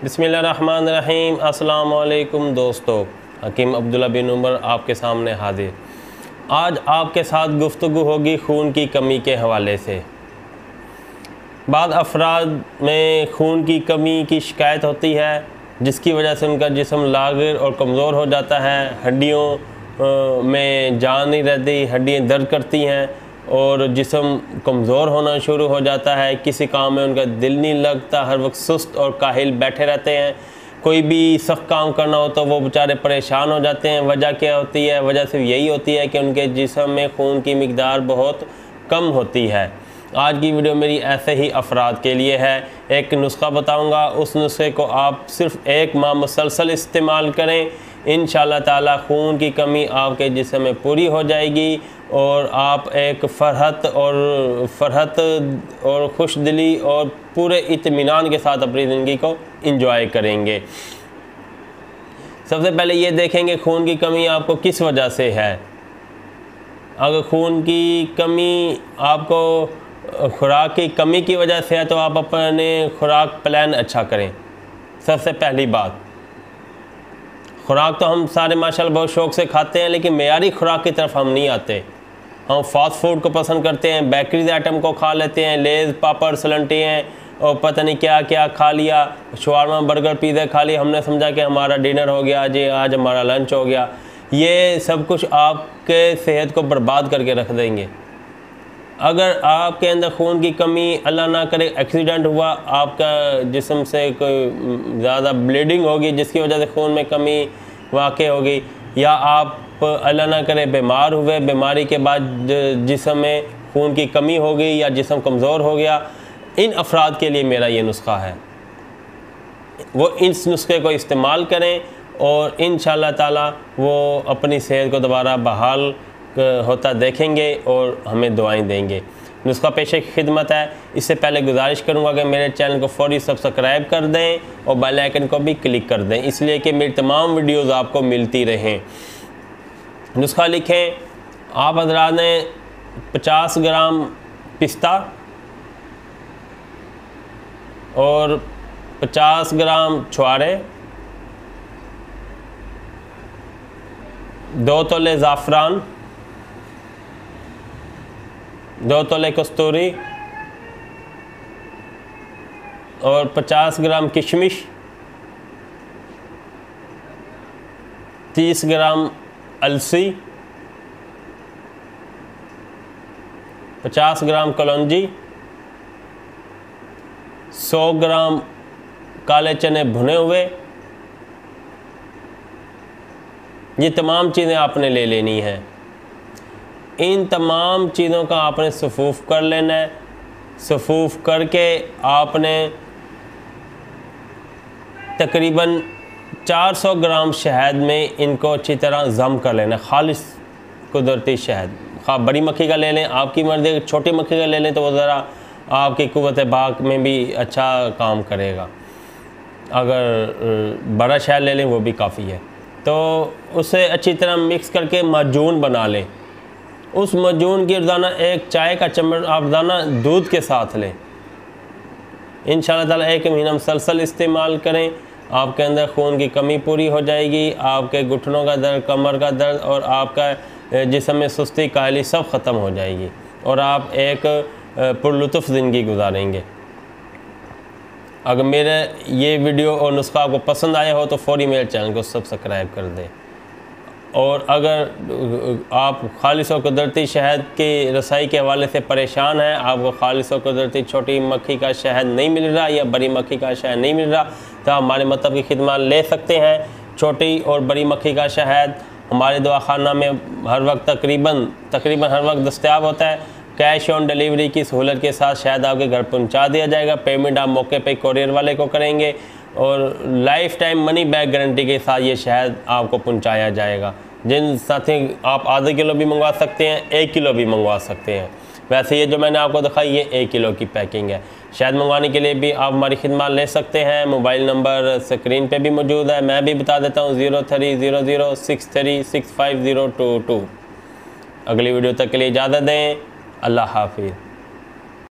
बिस्मिल्लाहिर्रहमानिर्रहीम। अस्सलाम वालेकुम दोस्तों, हकीम अब्दुल्ला बिन उमर आपके सामने हाजिर। आज आपके साथ गुफ्तगू होगी खून की कमी के हवाले से। बाद अफराद में खून की कमी की शिकायत होती है, जिसकी वजह से उनका जिस्म लाग़िर और कमज़ोर हो जाता है। हड्डियों में जान नहीं रहती, हड्डियाँ दर्द करती हैं और जिस्म कमज़ोर होना शुरू हो जाता है। किसी काम में उनका दिल नहीं लगता, हर वक्त सुस्त और काहिल बैठे रहते हैं। कोई भी सख्त काम करना हो तो वो बेचारे परेशान हो जाते हैं। वजह क्या होती है? वजह सिर्फ यही होती है कि उनके जिस्म में खून की मिक़दार बहुत कम होती है। आज की वीडियो मेरी ऐसे ही अफराद के लिए है। एक नुस्खा बताऊंगा, उस नुस्खे को आप सिर्फ 1 माह मुसलसल इस्तेमाल करें। इंशाअल्लाह ताला खून की कमी आपके जिस्म में पूरी हो जाएगी और आप एक फ़रहत और खुश दिली और पूरे इत्मीनान के साथ अपनी ज़िंदगी को इंजॉय करेंगे। सबसे पहले ये देखेंगे खून की कमी आपको किस वजह से है। अगर खून की कमी आपको खुराक की कमी की वजह से है तो आप अपने खुराक प्लान अच्छा करें। सबसे पहली बात, खुराक तो हम सारे माशाल्लाह बहुत शौक़ से खाते हैं, लेकिन मेयारी खुराक की तरफ हम नहीं आते। हम फास्ट फूड को पसंद करते हैं, बेकरीज आइटम को खा लेते हैं, लेज़ पापड़ सलंटे हैं और पता नहीं क्या क्या खा लिया, शवारमा बर्गर पिज़्ज़ा खा लिया। हमने समझा कि हमारा डिनर हो गया, आज हमारा लंच हो गया। ये सब कुछ आपके सेहत को बर्बाद करके रख देंगे। अगर आपके अंदर खून की कमी, अल्लाह ना करे एक्सीडेंट हुआ, आपका जिस्म से कोई ज़्यादा ब्लीडिंग होगी जिसकी वजह से खून में कमी वाक़ होगी, या आप अल्लाह ना करे बीमार हुए, बीमारी के बाद जिस्म में खून की कमी हो गई या जिस्म कमज़ोर हो गया, इन अफराद के लिए मेरा ये नुस्खा है। वो इस नुस्खे को इस्तेमाल करें और इंशाअल्लाह ताला वो अपनी सेहत को दोबारा बहाल होता देखेंगे और हमें दुआएं देंगे। नुस्खा पेशे की खिदमत है। इससे पहले गुजारिश करूंगा कि मेरे चैनल को फौरी सब्सक्राइब कर दें और बेल आइकन को भी क्लिक कर दें, इसलिए कि मेरी तमाम वीडियोज़ आपको मिलती रहें। नुस्खा लिखें। आप हज़रात ने 50 ग्राम पिस्ता और 50 ग्राम छुआरे, 2 तोले ज़ाफ़रान, 2 तोले कस्तूरी और 50 ग्राम किशमिश, 30 ग्राम अलसी, 50 ग्राम कलौंजी, 100 ग्राम काले चने भुने हुए। ये तमाम चीज़ें आपने ले लेनी हैं। इन तमाम चीज़ों का आपने सफ़ूफ़ कर लेना है। सफ़ूफ़ करके आपने तकरीबन 400 ग्राम शहद में इनको अच्छी तरह ज़म कर लेना है। खालिस कुदरती शहद, खा बड़ी मक्खी का ले लें, आपकी मर्ज़ी। छोटी मक्खी का ले लें तो वो ज़रा आपकी कुव्वत बाक में भी अच्छा काम करेगा। अगर बड़ा शहद ले लें वो भी काफ़ी है। तो उसे अच्छी तरह मिक्स करके माजून बना लें। उस माजून की रोज़ाना 1 चाय का चम्मच आप रोज़ाना दूध के साथ लें। इंशाअल्लाह ताला 1 महीना मुसलसल इस्तेमाल करें। आपके अंदर खून की कमी पूरी हो जाएगी। आपके घुटनों का दर्द, कमर का दर्द और आपका जिस्म में सुस्ती, काहली सब ख़त्म हो जाएगी और आप एक पुरलुत्फ़ ज़िंदगी गुजारेंगे। अगर मेरा ये वीडियो और नुस्खा आपको पसंद आया हो तो फ़ौरी मेरे चैनल को सब्सक्राइब कर दें। और अगर आप खालिस और कुदरती शहद की रसाई के हवाले से परेशान हैं, आपको खालिस और कुदरती छोटी मक्खी का शहद नहीं मिल रहा या बड़ी मक्खी का शहद नहीं मिल रहा, तो आप हमारे मतलब की खिदमत ले सकते हैं। छोटी और बड़ी मक्खी का शहद हमारे दवाखाना में हर वक्त तकरीबन हर वक्त दस्तयाब होता है। कैश ऑन डिलीवरी की सहूलत के साथ शहद आपके घर पहुंचा दिया जाएगा। पेमेंट आप मौके पे कोरियर वाले को करेंगे और life time money back guarantee के साथ ये शहद आपको पहुंचाया जाएगा। जिन साथी आप आधा किलो भी मंगवा सकते हैं, 1 किलो भी मंगवा सकते हैं। वैसे ये जो मैंने आपको दिखाई ये 1 किलो की पैकिंग है। शहद मंगवाने के लिए भी आप हमारी खिदमत ले सकते हैं। मोबाइल नंबर स्क्रीन पे भी मौजूद है, मैं भी बता देता हूँ, 0300636522। अगली वीडियो तक के लिए इजाज़त दें। अल्लाह हाफिज़।